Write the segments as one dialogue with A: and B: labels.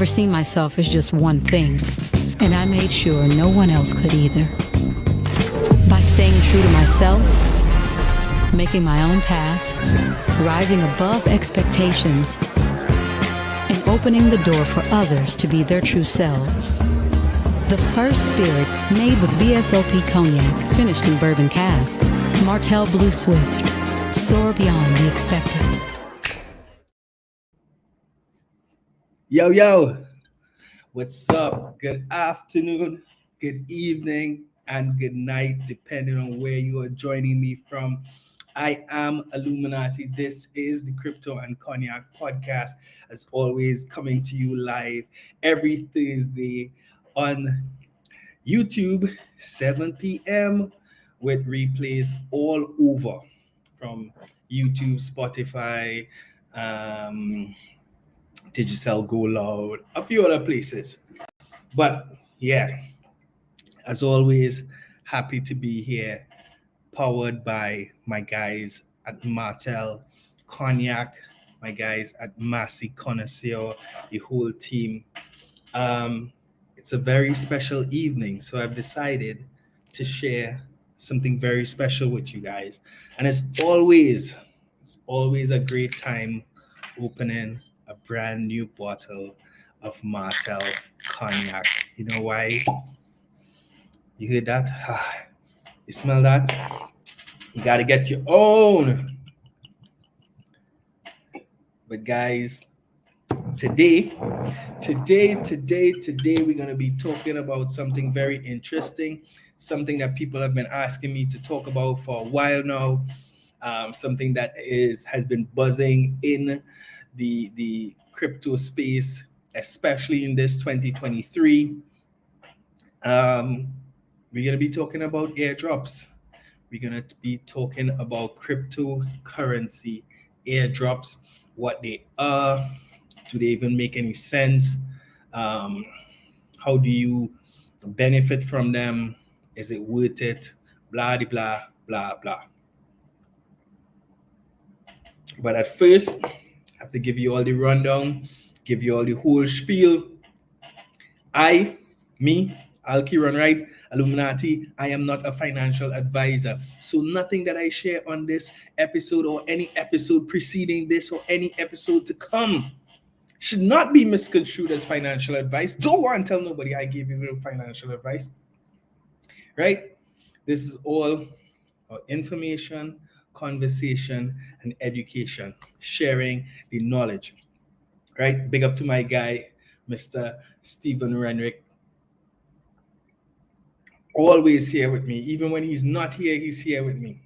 A: never seen myself as just one thing, and I made sure no one else could either. By staying true to myself, making my own path, rising above expectations, and opening the door for others to be their true selves. The first spirit, made with VSOP Cognac, finished in bourbon casks. Martell Blue Swift. Soar beyond the expected.
B: Yo, what's up? Good afternoon, good evening, and good night, depending on where you are joining me from. I am 𝐂𝐻𝐈𝐍. This is the Crypto and Cognac podcast, as always, coming to you live every Thursday on YouTube, 7 p.m. with replays all over from YouTube, Spotify, Digicel Go Loud, a few other places. But yeah, as always, happy to be here, powered by my guys at Martell Cognac, my guys at 𝐂𝐻𝐍, the whole team. It's a very special evening, so I've decided to share something very special with you guys. And it's always a great time opening a brand new bottle of Martell Cognac. You know why? You hear that? You smell that? You got to get your own. But guys, today we're going to be talking about something very interesting, something that people have been asking me to talk about for a while now, something that has been buzzing in the crypto space, especially in this 2023. We're going to be talking about airdrops. We're going to be talking about cryptocurrency airdrops, what they are. Do they even make any sense? How do you benefit from them? Is it worth it? Blah, blah, blah, blah. But at first, I have to give you all the rundown, give you all the whole spiel. I'll keep on right, 𝐂𝐻𝐈𝐍, I am not a financial advisor. So nothing that I share on this episode or any episode preceding this or any episode to come should not be misconstrued as financial advice. Don't go and tell nobody I gave you financial advice, right? This is all information, conversation, and education, sharing the knowledge, right? Big up to my guy, Mr. Steven Renrick. Always here with me. Even when he's not here, he's here with me.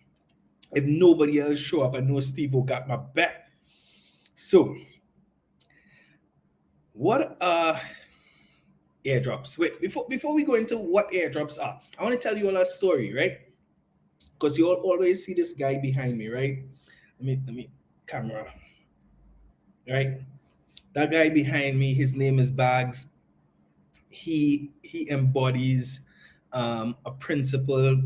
B: If nobody else show up, I know Steve got my back. So, what are airdrops? Wait, before we go into what airdrops are, I want to tell you all a story, right? Because you all always see this guy behind me, right? Let me camera. Right? That guy behind me, his name is Bags. He embodies a principle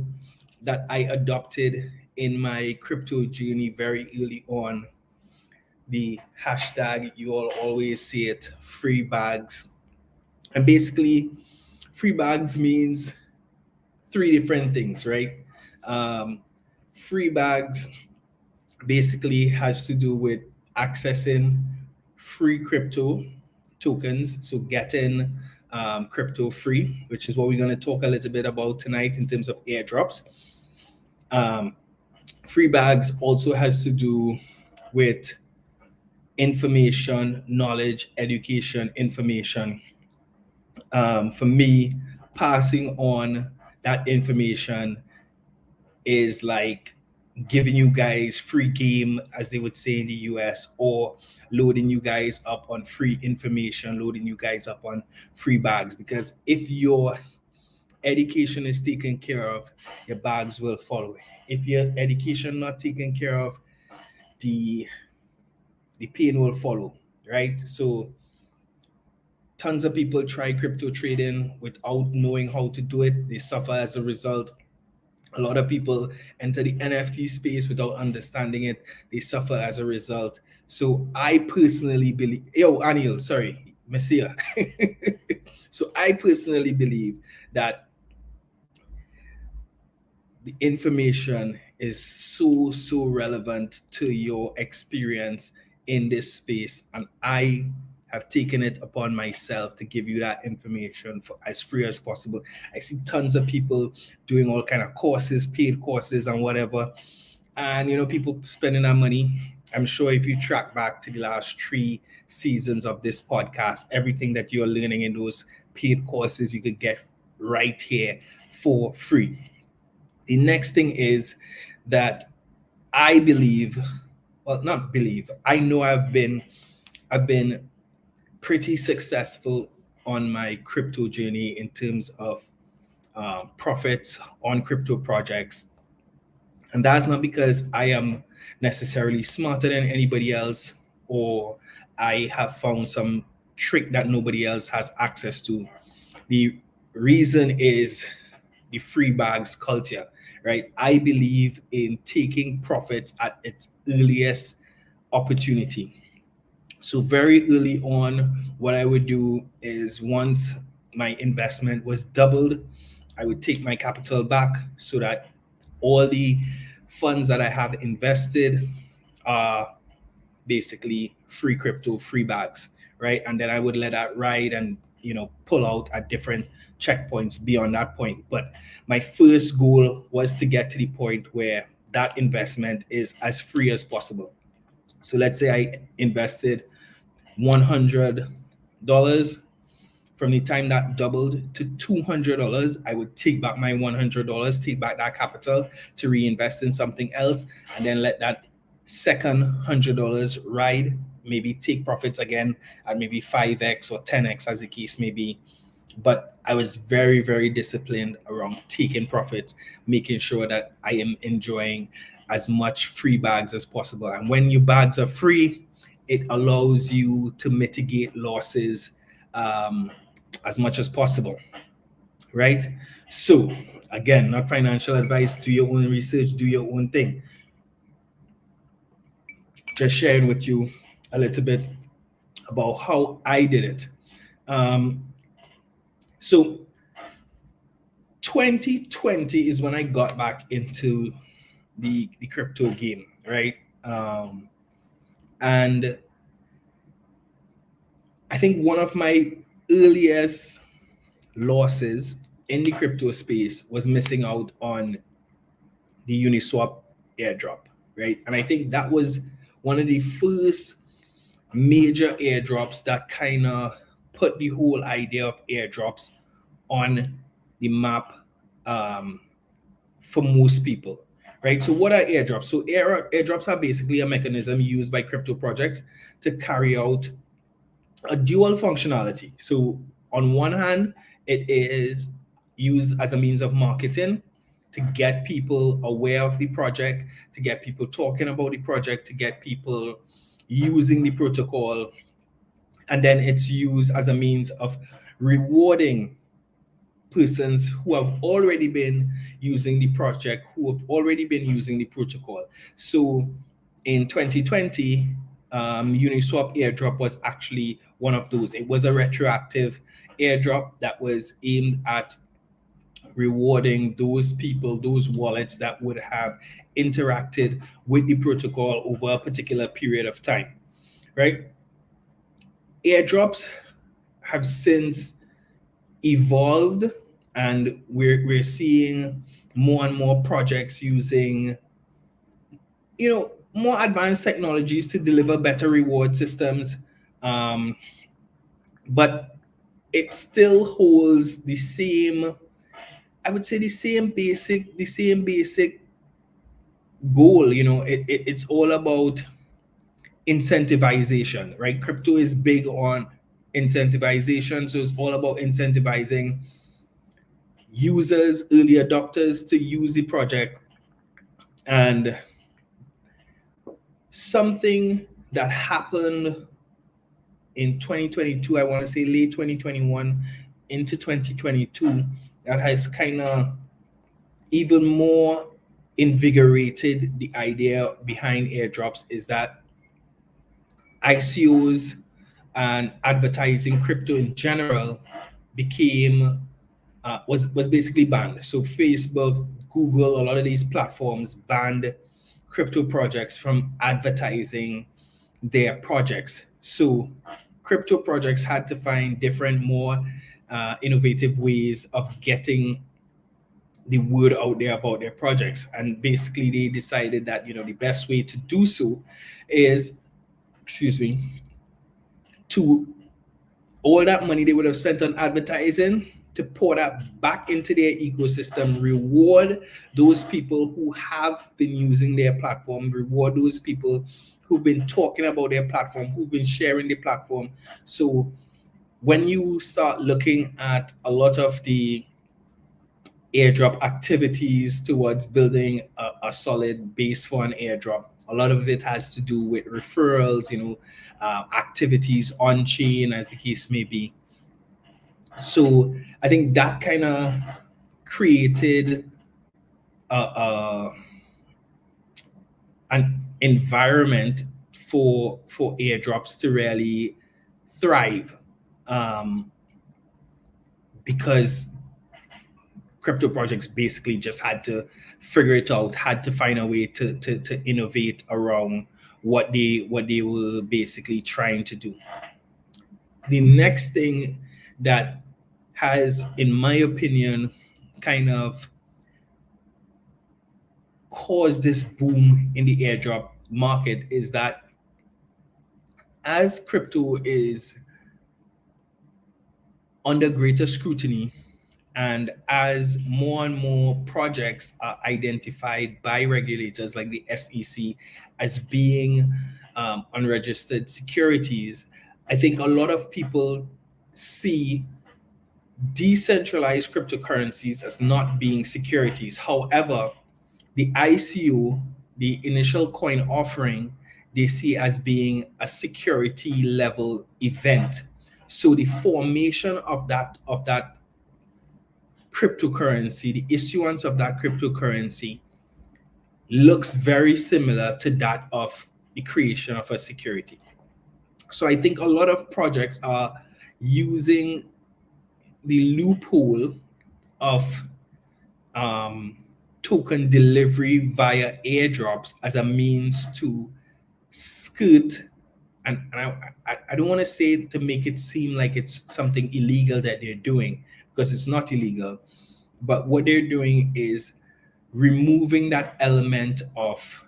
B: that I adopted in my crypto journey very early on. The hashtag, you all always see it, free bags. And basically, free bags means three different things, right? Free bags basically has to do with accessing free crypto tokens, so getting crypto free, which is what we're going to talk a little bit about tonight in terms of airdrops. Free bags also has to do with information, knowledge, education, information. For me, passing on that information is like giving you guys free game, as they would say in the US, or loading you guys up on free information, loading you guys up on free bags. Because if your education is taken care of, your bags will follow. If your education not taken care of, the pain will follow, right? So tons of people try crypto trading without knowing how to do it. They suffer as a result. A lot of people enter the NFT space without understanding it. They suffer as a result. So I personally believe, Anil, sorry, Messiah. So I personally believe that the information is so relevant to your experience in this space, and I have taken it upon myself to give you that information for as free as possible. I see tons of people doing all kind of courses, paid courses and whatever, and people spending that money. I'm sure if you track back to the last 3 seasons of this podcast, everything that you're learning in those paid courses you could get right here for free. The next thing is that I believe, well, not believe, I know I've been pretty successful on my crypto journey in terms of profits on crypto projects. And that's not because I am necessarily smarter than anybody else, or I have found some trick that nobody else has access to. The reason is the free bags culture, right? I believe in taking profits at its earliest opportunity. So very early on, what I would do is once my investment was doubled, I would take my capital back so that all the funds that I have invested are basically free crypto, free bags, right? And then I would let that ride and pull out at different checkpoints beyond that point. But my first goal was to get to the point where that investment is as free as possible. So let's say I invested $100. From the time that doubled to $200, I would take back my $100, take back that capital to reinvest in something else, and then let that second $100 ride, maybe take profits again at maybe 5x or 10x as the case may be. But I was very disciplined around taking profits, making sure that I am enjoying as much free bags as possible. And when your bags are free, it allows you to mitigate losses as much as possible, right? So again, not financial advice. Do your own research, do your own thing. Just sharing with you a little bit about how I did it. So 2020 is when I got back into the crypto game, right? And I think one of my earliest losses in the crypto space was missing out on the Uniswap airdrop, right? And I think that was one of the first major airdrops that kind of put the whole idea of airdrops on the map for most people, right? So what are airdrops? So airdrops are basically a mechanism used by crypto projects to carry out a dual functionality. So on one hand, it is used as a means of marketing to get people aware of the project, to get people talking about the project, to get people using the protocol. And then it's used as a means of rewarding persons who have already been using the project, who have already been using the protocol. So in 2020, Uniswap airdrop was actually one of those. It was a retroactive airdrop that was aimed at rewarding those people, those wallets that would have interacted with the protocol over a particular period of time, right? Airdrops have since evolved, and we're seeing more and more projects using more advanced technologies to deliver better reward systems, but it still holds the same, I would say, the same basic goal. It's all about incentivization, right? Crypto is big on incentivization, so it's all about incentivizing users, early adopters to use the project. And something that happened in 2022, I want to say late 2021 into 2022, that has kind of even more invigorated the idea behind airdrops, is that ICOs and advertising crypto in general became was basically banned. So Facebook, Google, a lot of these platforms banned crypto projects from advertising their projects. So crypto projects had to find different, more innovative ways of getting the word out there about their projects. And basically they decided that, you know, the best way to do so is, excuse me, to all that money they would have spent on advertising, to pour that back into their ecosystem, reward those people who have been using their platform, reward those people who've been talking about their platform, who've been sharing the platform. So when you start looking at a lot of the airdrop activities towards building a solid base for an airdrop, a lot of it has to do with referrals, you know, activities on chain, as the case may be. So I think that kind of created an environment for airdrops to really thrive, because crypto projects basically just had to figure it out, had to find a way to innovate around what they were basically trying to do. The next thing that has, in my opinion, kind of caused this boom in the airdrop market is that as crypto is under greater scrutiny, and as more and more projects are identified by regulators like the SEC as being unregistered securities, I think a lot of people see decentralized cryptocurrencies as not being securities. However, the ICO, the initial coin offering, they see as being a security level event. So the formation of that cryptocurrency, the issuance of that cryptocurrency looks very similar to that of the creation of a security. So I think a lot of projects are using the loophole of token delivery via airdrops as a means to skirt, and I don't want to say to make it seem like it's something illegal that they're doing, because it's not illegal, but what they're doing is removing that element of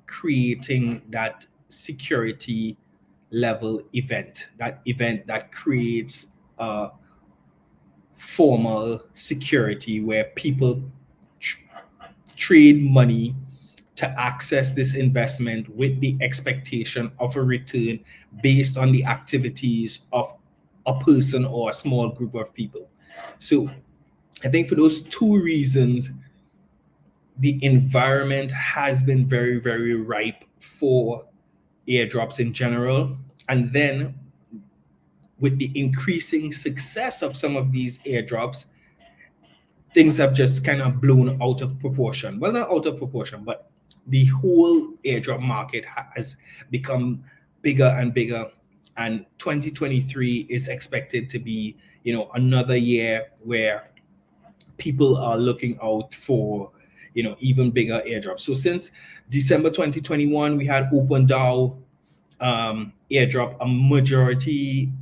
B: creating that security level event, that event that creates a formal security where people trade money to access this investment with the expectation of a return based on the activities of a person or a small group of people. So I think for those two reasons, the environment has been very, very ripe for airdrops in general. And then with the increasing success of some of these airdrops, things have just kind of blown out of proportion. Well, not out of proportion, but the whole airdrop market has become bigger and bigger. And 2023 is expected to be, you know, another year where people are looking out for, you know, even bigger airdrops. So since December 2021, we had OpenDAO airdrop a majority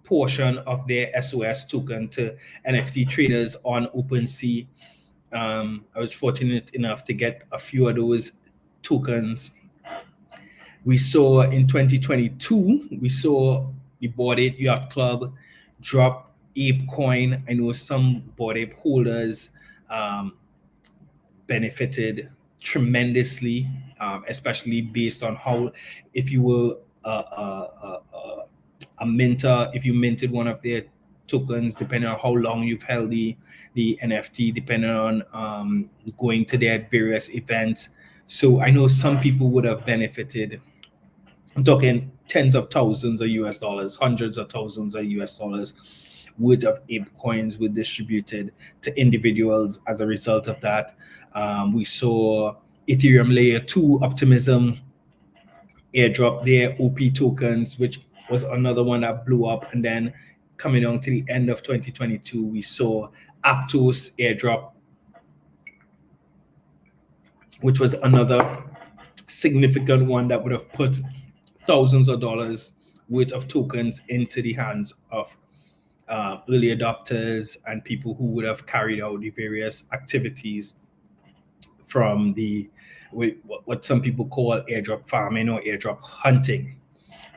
B: portion of their SOS token to NFT traders on OpenSea. I was fortunate enough to get a few of those tokens. We saw in 2022, we saw the Bored Ape Yacht Club drop Ape coin. I know some Bored Ape holders benefited tremendously, especially based on how, if you were a minter, if you minted one of their tokens, depending on how long you've held the NFT, depending on going to their various events. So I know some people would have benefited. I'm talking tens of thousands of US dollars, hundreds of thousands of US dollars worth of Ape coins were distributed to individuals as a result of that. We saw Ethereum layer 2 Optimism airdrop their OP tokens, which was another one that blew up. And then coming on to the end of 2022, we saw Aptos airdrop, which was another significant one that would have put thousands of dollars worth of tokens into the hands of early adopters and people who would have carried out the various activities from the what some people call airdrop farming or airdrop hunting.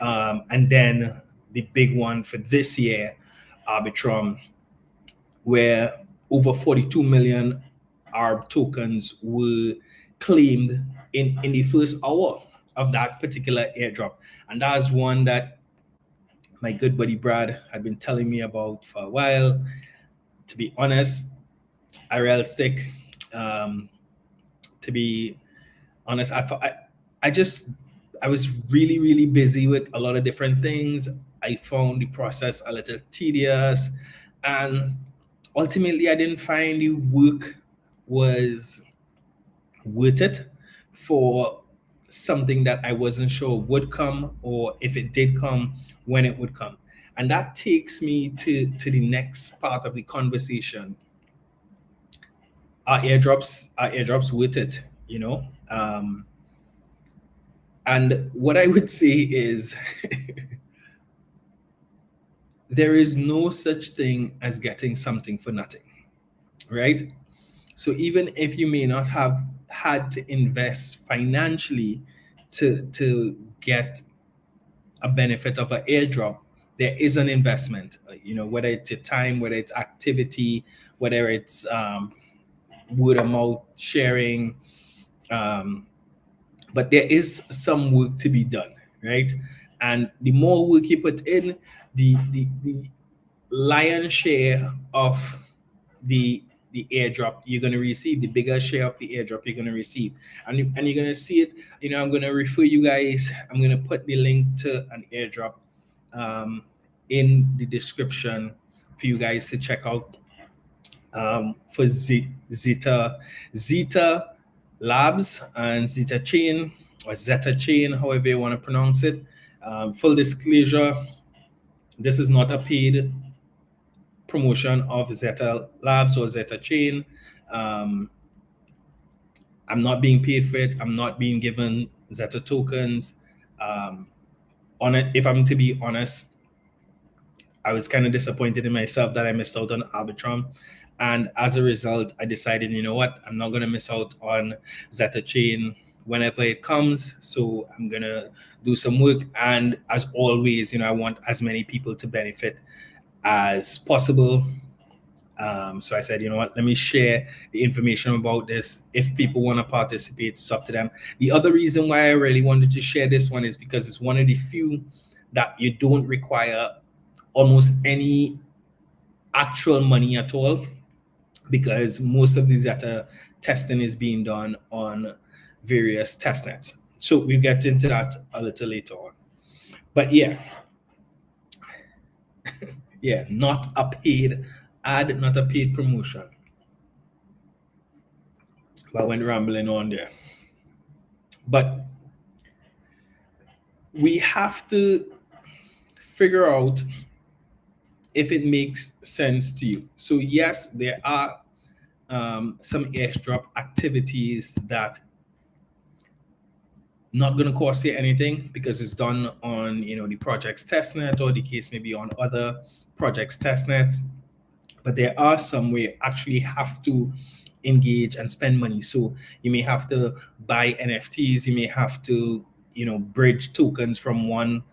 B: And then the big one for this year, Arbitrum, where over 42 million ARB tokens were claimed in the first hour of that particular airdrop. And that's one that my good buddy Brad had been telling me about for a while. To be honest, realistic. To be honest, I was really busy with a lot of different things. I found the process a little tedious, and ultimately I didn't find the work was worth it for something that I wasn't sure would come, or if it did come, when it would come. And that takes me to the next part of the conversation. Are airdrops worth it? And what I would say is there is no such thing as getting something for nothing, right? So even if you may not have had to invest financially to get a benefit of an airdrop, there is an investment, whether it's your time, whether it's activity, whether it's word of mouth sharing, but there is some work to be done, right? And the more work you put in, the lion's share of the airdrop you're going to receive, the bigger share of the airdrop you're going to receive, and you're going to see it. I'm going to refer you guys. I'm going to put the link to an airdrop in the description for you guys to check out, for Zeta Labs and Zeta Chain, or Zeta Chain, however you want to pronounce it. Full disclosure, this is not a paid promotion of Zeta Labs or Zeta Chain. I'm not being paid for it. I'm not being given Zeta tokens. On it, if I'm to be honest, I was kind of disappointed in myself that I missed out on Arbitrum. And as a result, I decided, you know what, I'm not going to miss out on Zeta Chain whenever it comes. So I'm going to do some work. And as always, I want as many people to benefit as possible. So I said, you know what, let me share the information about this. If people want to participate, it's up to them. The other reason why I really wanted to share this one is because it's one of the few that you don't require almost any actual money at all, because most of the Zeta testing is being done on various testnets. So we'll get into that a little later on. But yeah, not a paid ad, not a paid promotion. But I went rambling on there. But we have to figure out if it makes sense to you. So yes, there are some airdrop activities that not going to cost you anything because it's done on the project's testnet, or the case may be on other projects testnets. But there are some where you actually have to engage and spend money. So you may have to buy NFTs, you may have to bridge tokens from one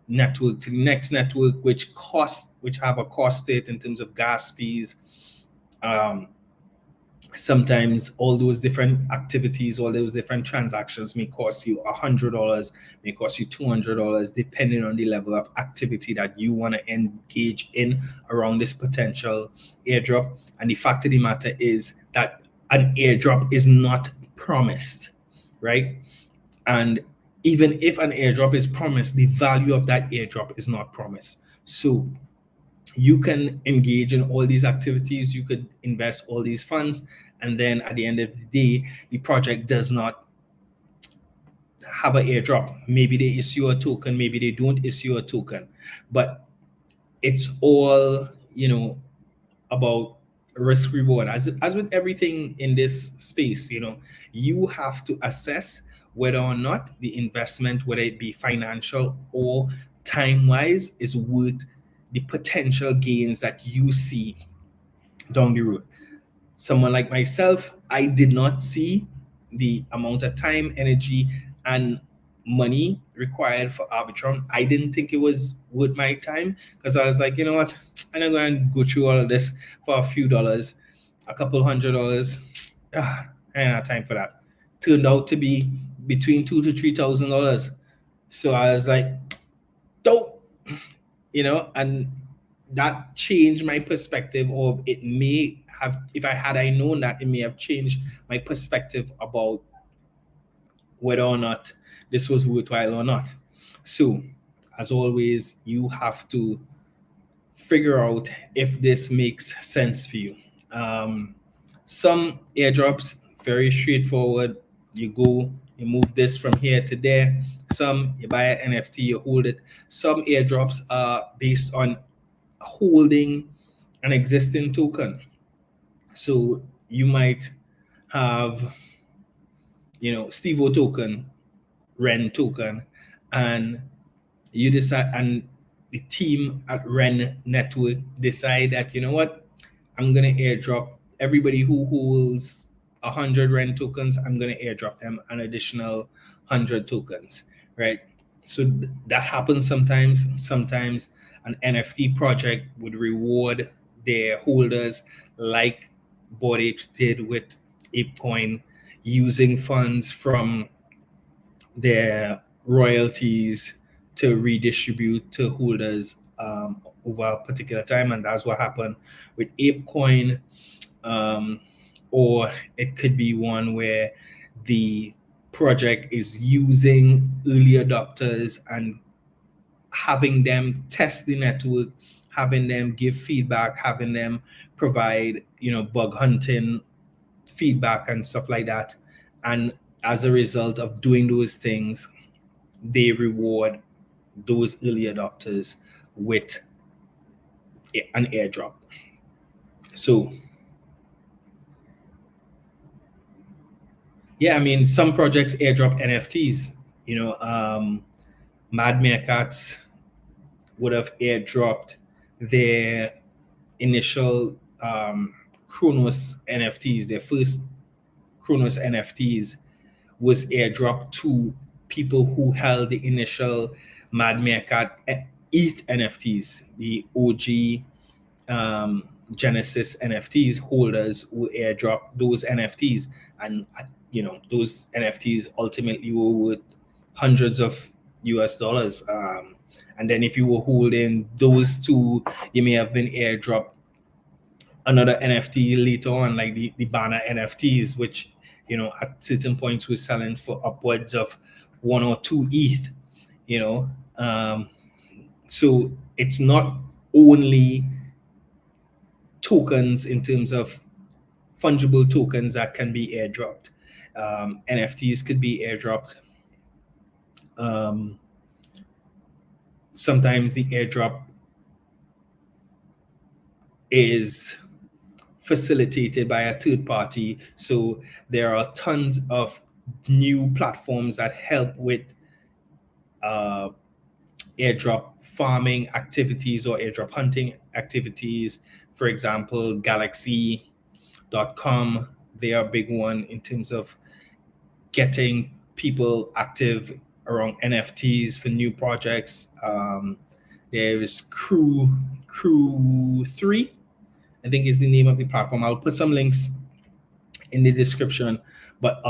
B: network to the next network, which have a cost to it in terms of gas fees. Sometimes all those different activities, all those different transactions may cost you $100, may cost you $200, depending on the level of activity that you want to engage in around this potential airdrop. And the fact of the matter is that an airdrop is not promised, right? And even if an airdrop is promised, the value of that airdrop is not promised. So you can engage in all these activities, you could invest all these funds, and then at the end of the day, the project does not have an airdrop. Maybe they issue a token, maybe they don't issue a token, but it's all, about risk reward. As with everything in this space, you have to assess whether or not the investment, whether it be financial or time wise, is worth the potential gains that you see down the road. Someone like myself, I did not see the amount of time, energy, and money required for Arbitrum. I didn't think it was worth my time, because I was like, you know what, I'm not going to go through all of this for a few dollars, a couple $100. I ain't have time for that. Turned out to be between $2,000 to $3,000. So I was like, dope, and that changed my perspective, or it may have, if I known that, it may have changed my perspective about whether or not this was worthwhile or not. So, as always, you have to figure out if this makes sense for you. Some airdrops, very straightforward. You go, you move this from here to there. Some, you buy an NFT, you hold it. Some airdrops are based on holding an existing token. So you might have, Steve-O token, Ren token, and you decide, and the team at Ren Network decide that, you know what, I'm gonna airdrop everybody who holds 100 Ren tokens. I'm gonna airdrop them an additional 100 tokens, right? So that happens sometimes. Sometimes an NFT project would reward their holders, like Bored Apes did with ApeCoin, using funds from their royalties to redistribute to holders over a particular time. And that's what happened with ApeCoin. Or it could be one where the project is using early adopters and having them test the network, having them give feedback, having them provide, bug hunting feedback and stuff like that. And as a result of doing those things, they reward those early adopters with an airdrop. So, yeah, I mean, some projects airdrop NFTs. Mad Meerkats would have airdropped their initial Chronos NFTs. Their first Chronos NFTs was airdropped to people who held the initial Mad Meerkat ETH NFTs, the OG Genesis NFTs holders who airdropped those NFTs. And, those NFTs ultimately were worth hundreds of US dollars. And then if you were holding those two, you may have been airdropped another NFT later on, like the banner NFTs, which, at certain points we're selling for upwards of 1 or 2 ETH, so it's not only tokens in terms of fungible tokens that can be airdropped. NFTs could be airdropped. Sometimes the airdrop is facilitated by a third party. So there are tons of new platforms that help with airdrop farming activities or airdrop hunting activities. For example, Galaxy.com, they are a big one in terms of getting people active around NFTs for new projects. There is Crew3, I think is the name of the platform. I'll put some links in the description. But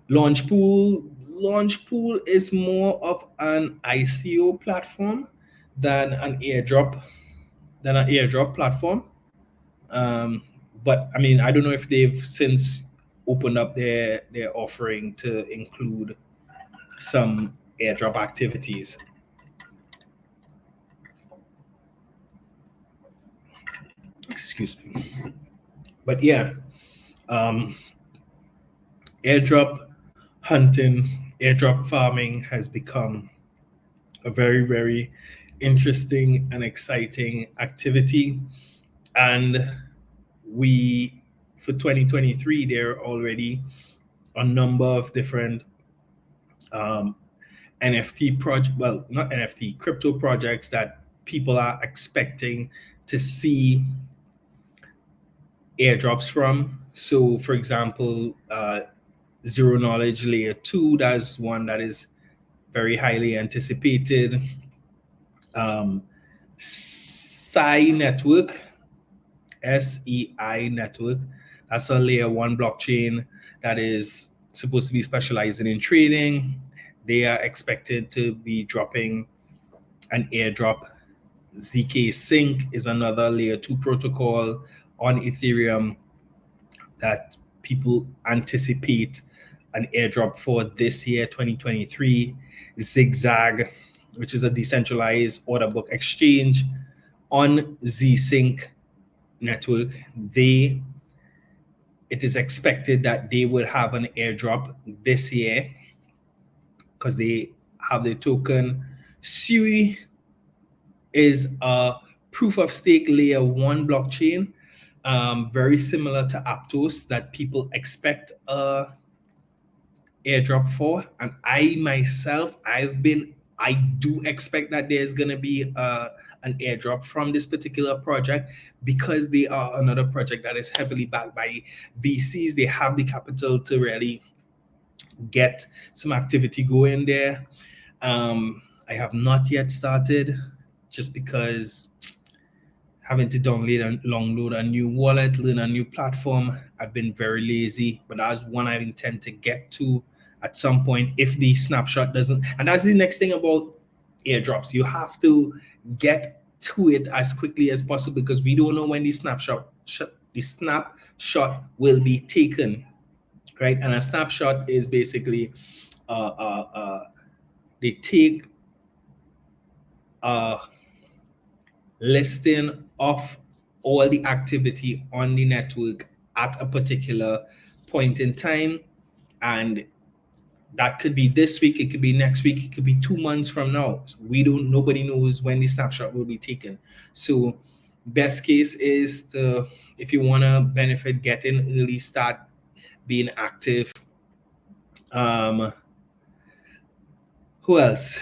B: Launchpool is more of an ICO platform than an airdrop platform. But I mean, I don't know if they've since opened up their offering to include some airdrop activities. Excuse me. But yeah, airdrop hunting airdrop farming has become a very, very interesting and exciting activity. And we, for 2023, there are already a number of different NFT project, well, not NFT, crypto projects that people are expecting to see airdrops from. So, for example, Zero Knowledge Layer 2, that's one that is very highly anticipated. SEI Network, SEI Network, that's a layer 1 blockchain that is supposed to be specializing in trading. They are expected to be dropping an airdrop. ZK Sync is another layer 2 protocol on Ethereum that people anticipate an airdrop for this year, 2023. Zigzag, which is a decentralized order book exchange on ZSync network, it is expected that they will have an airdrop this year because they have the token. Sui is a proof of stake layer 1 blockchain, very similar to Aptos, that people expect a airdrop for. And I myself, I do expect that there's going to be an airdrop from this particular project because they are another project that is heavily backed by VCs. They have the capital to really get some activity going there. I have not yet started just because having to download a new wallet, learn a new platform. I've been very lazy, but that's one I intend to get to at some point if the snapshot doesn't. And that's the next thing about airdrops. You have to get to it as quickly as possible because we don't know when the snapshot will be taken, right? And a snapshot is basically they take a listing of all the activity on the network at a particular point in time, and that could be this week, it could be next week, it could be 2 months from now. Nobody knows when the snapshot will be taken. So best case is to, if you want to benefit, get in early, start being active. Who else?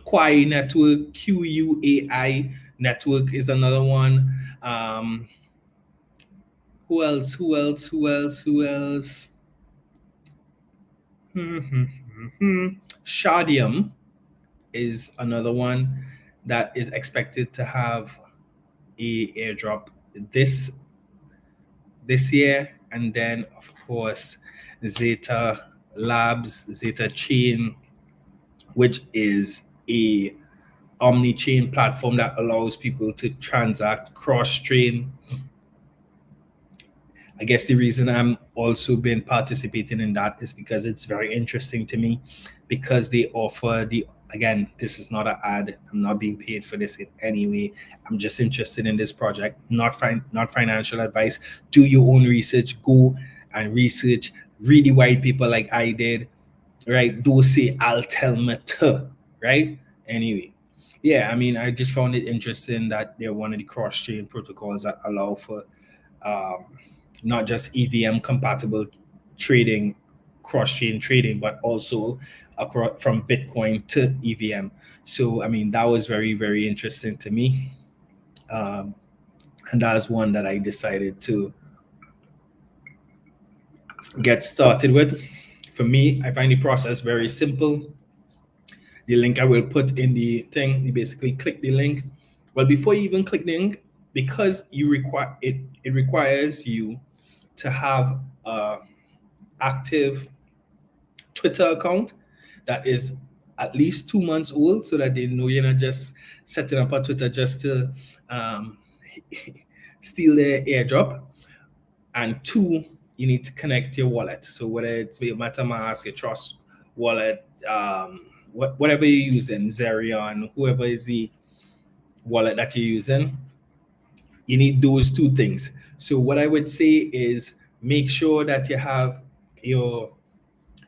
B: Quai Network, QUAI Network is another one. Who else? Shadium is another one that is expected to have a airdrop this year. And then of course Zeta Labs, Zeta Chain, which is a omni-chain platform that allows people to transact cross-chain. I guess the reason I'm also been participating in that is because it's very interesting to me, because they offer again, this is not an ad. I'm not being paid for this in any way. I'm just interested in this project, not financial advice. Do your own research, go and research, read the white paper like I did, right? Don't say, I'll tell me to, right? Anyway, yeah, I mean, I just found it interesting that they're one of the cross-chain protocols that allow for not just EVM compatible trading, cross-chain trading, but also from Bitcoin to EVM. So, I mean, that was very, very interesting to me. And that's one that I decided to get started with. For me, I find the process very simple. The link I will put in the thing, you basically click the link. Well, before you even click the link, because you require it requires you to have an active Twitter account that is at least 2 months old, so that they know you're not just setting up a Twitter just to steal their airdrop. And 2, you need to connect your wallet. So whether it's your MetaMask, your Trust wallet, whatever you're using, Zerion, whoever is the wallet that you're using, you need those 2 things. So what I would say is make sure that you have your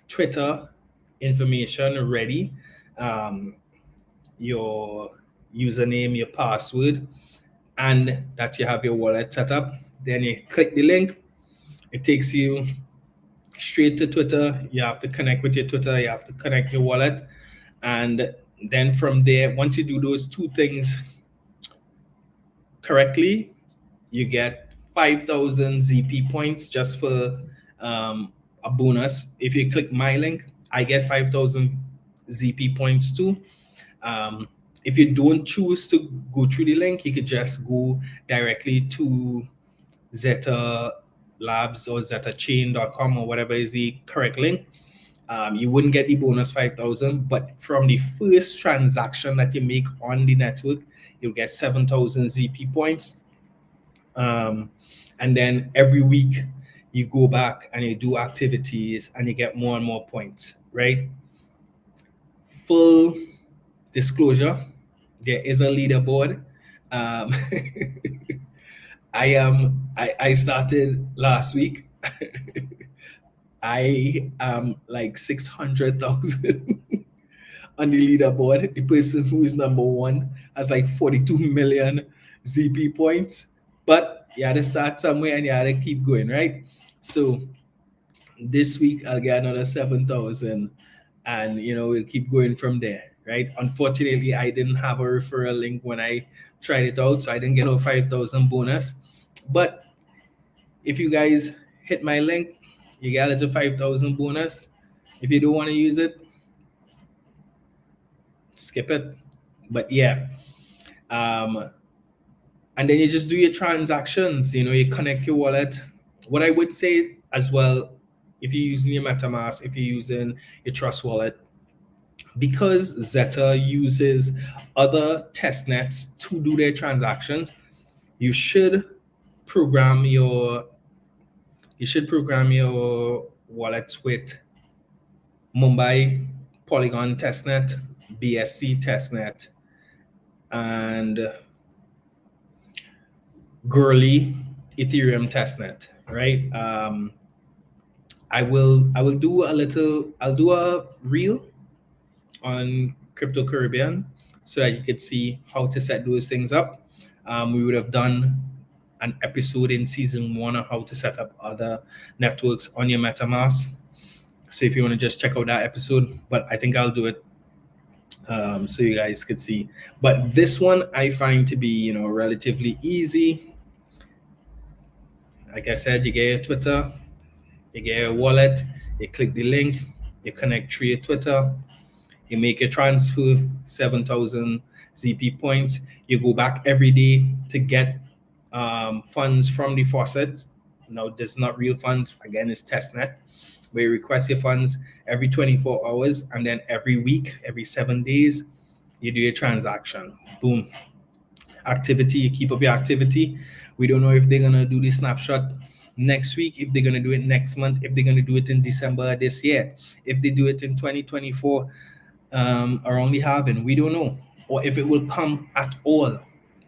B: Twitter information ready, your username, your password, and that you have your wallet set up. Then you click the link. It takes you straight to Twitter. You have to connect with your Twitter. You have to connect your wallet. And then from there, once you do those two things correctly, you get 5,000 ZP points just for a bonus. If you click my link, I get 5,000 ZP points too. If you don't choose to go through the link, you could just go directly to Zeta Labs or ZetaChain.com or whatever is the correct link. You wouldn't get the bonus 5,000, but from the first transaction that you make on the network, you'll get 7,000 ZP points. And then every week you go back and you do activities and you get more and more points, right? Full disclosure, there is a leaderboard. I started last week. I am like 600,000 on the leaderboard. The person who is number one has like 42 million ZP points. But you had to start somewhere and you had to keep going, right? So this week I'll get another 7,000 and we'll keep going from there, right? Unfortunately, I didn't have a referral link when I tried it out, so I didn't get a 5,000 bonus. But if you guys hit my link, you get a 5,000 bonus. If you don't want to use it, skip it. But yeah, and then you just do your transactions. You connect your wallet. What I would say as well, if you're using your MetaMask, if you're using your Trust Wallet, because Zeta uses other testnets to do their transactions, you should program your wallets with Mumbai Polygon testnet, BSC testnet, and 𝐂𝐎𝐍 Ethereum testnet, right? I'll do a reel on Crypto Caribbean so that you could see how to set those things up. We would have done an episode in season 1 on how to set up other networks on your MetaMask. So if you want to just check out that episode, but I think I'll do it so you guys could see. But this one I find to be, relatively easy. Like I said, you get your Twitter, you get your wallet, you click the link, you connect through your Twitter, you make a transfer, 7,000 ZP points. You go back every day to get funds from the faucets. Now, this is not real funds. Again, it's testnet, where you request your funds every 24 hours, and then every week, every 7 days, you do your transaction. Boom. Activity, you keep up your activity. We don't know if they're going to do the snapshot next week, if they're going to do it next month, if they're going to do it in December this year, if they do it in 2024 around the halving, we don't know, or if it will come at all.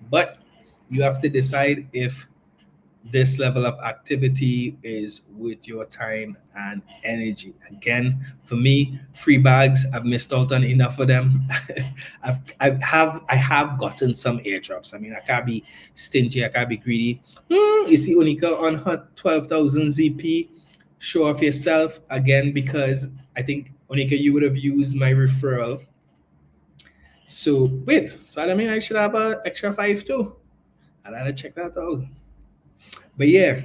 B: But you have to decide if this level of activity is worth your time and energy. Again, for me, free bags, I've missed out on enough of them. I have gotten some airdrops. I mean, I can't be stingy, I can't be greedy. You see Onika on her 12,000 ZP. Show off yourself again, because I think Onika, you would have used my referral. So wait, so I mean I should have an extra 5 too. I'll have to check that out. But yeah,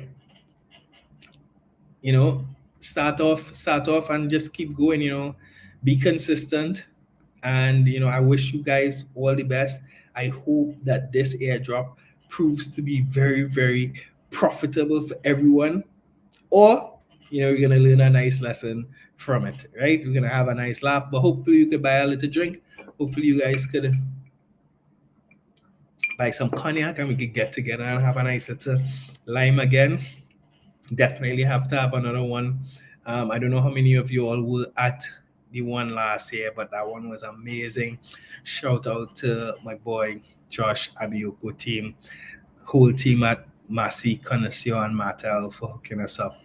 B: start off and just keep going, be consistent. And, I wish you guys all the best. I hope that this airdrop proves to be very, very profitable for everyone. Or, you're going to learn a nice lesson from it, right? We're going to have a nice laugh, but hopefully you could buy a little drink. Hopefully you guys could buy some cognac and we could get together and have a nice little lime again. Definitely have to have another one. I don't know how many of you all were at the one last year, but that one was amazing. Shout out to my boy Josh Abioko team, whole team at Massey, Connoisseur, and Martel for hooking us up.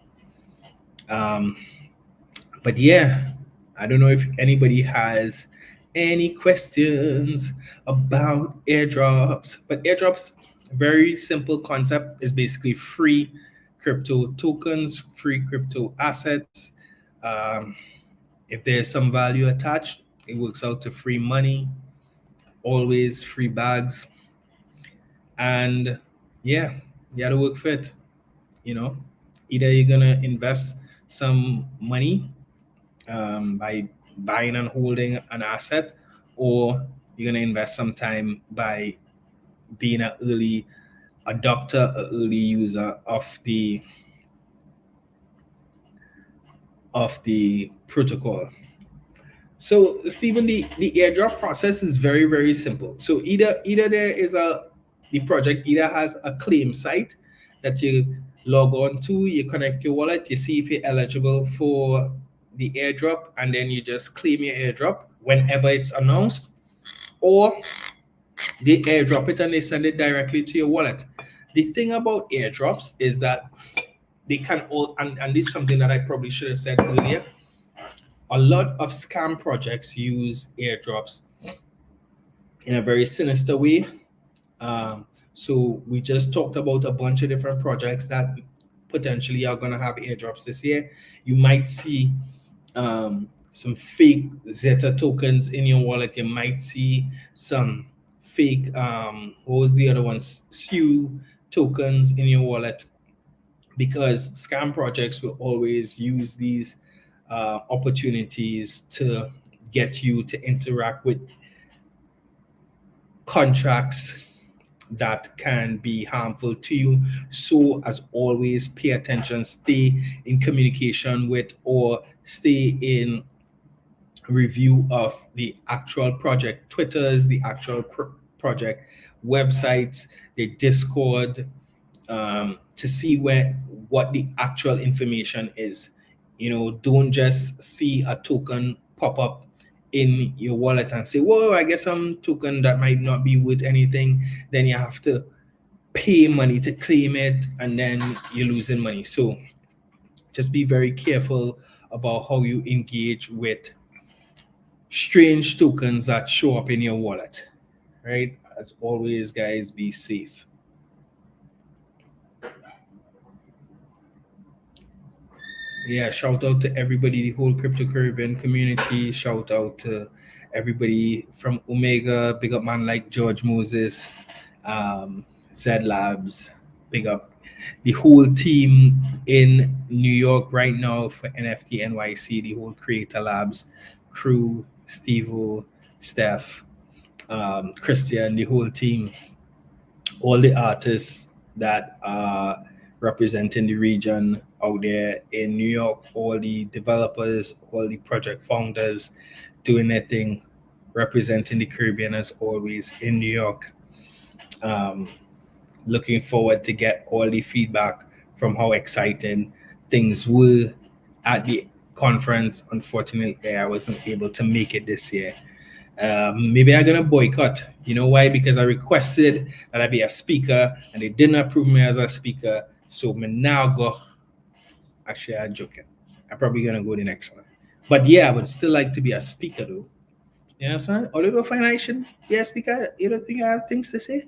B: But yeah, I don't know if anybody has any questions about airdrops, but airdrops, very simple concept, is basically free crypto tokens, free crypto assets. Um, if there's some value attached, it works out to free money, always free bags, and yeah, you gotta work for it. You know, either you're gonna invest some money by buying and holding an asset, or you're going to invest some time by being an early adopter, an early user of the protocol. So Stephen, the airdrop process is very, very simple. So either there is the project either has a claim site that you log on to, you connect your wallet, you see if you're eligible for the airdrop, and then you just claim your airdrop whenever it's announced, or they airdrop it and they send it directly to your wallet. The thing about airdrops is that they can all, and this is something that I probably should have said earlier, a lot of scam projects use airdrops in a very sinister way. So we just talked about a bunch of different projects that potentially are going to have airdrops this year. You might see some fake Zeta tokens in your wallet. You might see some fake, what was the other one? SU tokens in your wallet, because scam projects will always use these opportunities to get you to interact with contracts that can be harmful to you. So as always, pay attention, stay in communication with, or stay in review of the actual project Twitters, the actual project websites, the Discord, to see what the actual information is. Don't just see a token pop up in your wallet and say, whoa, I get some token that might not be worth anything. Then you have to pay money to claim it, and then you're losing money. So just be very careful about how you engage with strange tokens that show up in your wallet, right? As always, guys, be safe. Yeah, shout out to everybody, the whole Crypto Caribbean community. Shout out to everybody from Omega. Big up man like George Moses, 𝐻 Labs. Big up the whole team in New York right now for NFT NYC, the whole Creator Labs crew, Steve-O, Steph, Christian, the whole team, all the artists that are representing the region out there in New York, all the developers, all the project founders doing their thing, representing the Caribbean as always in New York. Looking forward to get all the feedback from how exciting things were at the conference. Unfortunately, I wasn't able to make it this year. Maybe I'm gonna boycott. You know why? Because I requested that I be a speaker, and they didn't approve me as a speaker. So me now go. Actually, I'm joking. I'm probably gonna go the next one. But yeah, I would still like to be a speaker though. You know what I'm saying? Oliver Fine, I should be a speaker. You don't think I have things to say?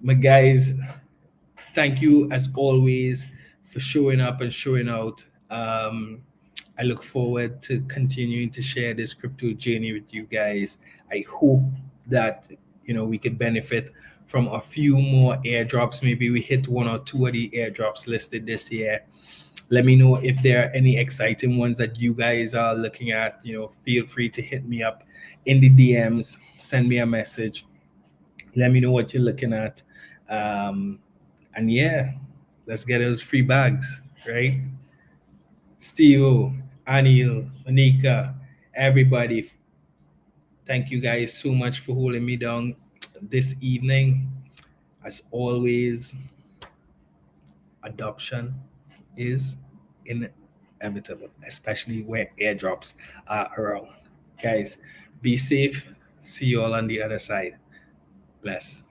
B: But guys, thank you as always for showing up and showing out. I look forward to continuing to share this crypto journey with you guys. I hope that we could benefit from a few more airdrops. Maybe we hit one or two of the airdrops listed this year. Let me know if there are any exciting ones that you guys are looking at. Feel free to hit me up in the DMs, send me a message. Let me know what you're looking at. And yeah, let's get those free bags, right? Steve-O, Anil, Monica, everybody, thank you guys so much for holding me down this evening. As always, adoption is inevitable, especially when airdrops are around. Guys, be safe. See you all on the other side. Bless.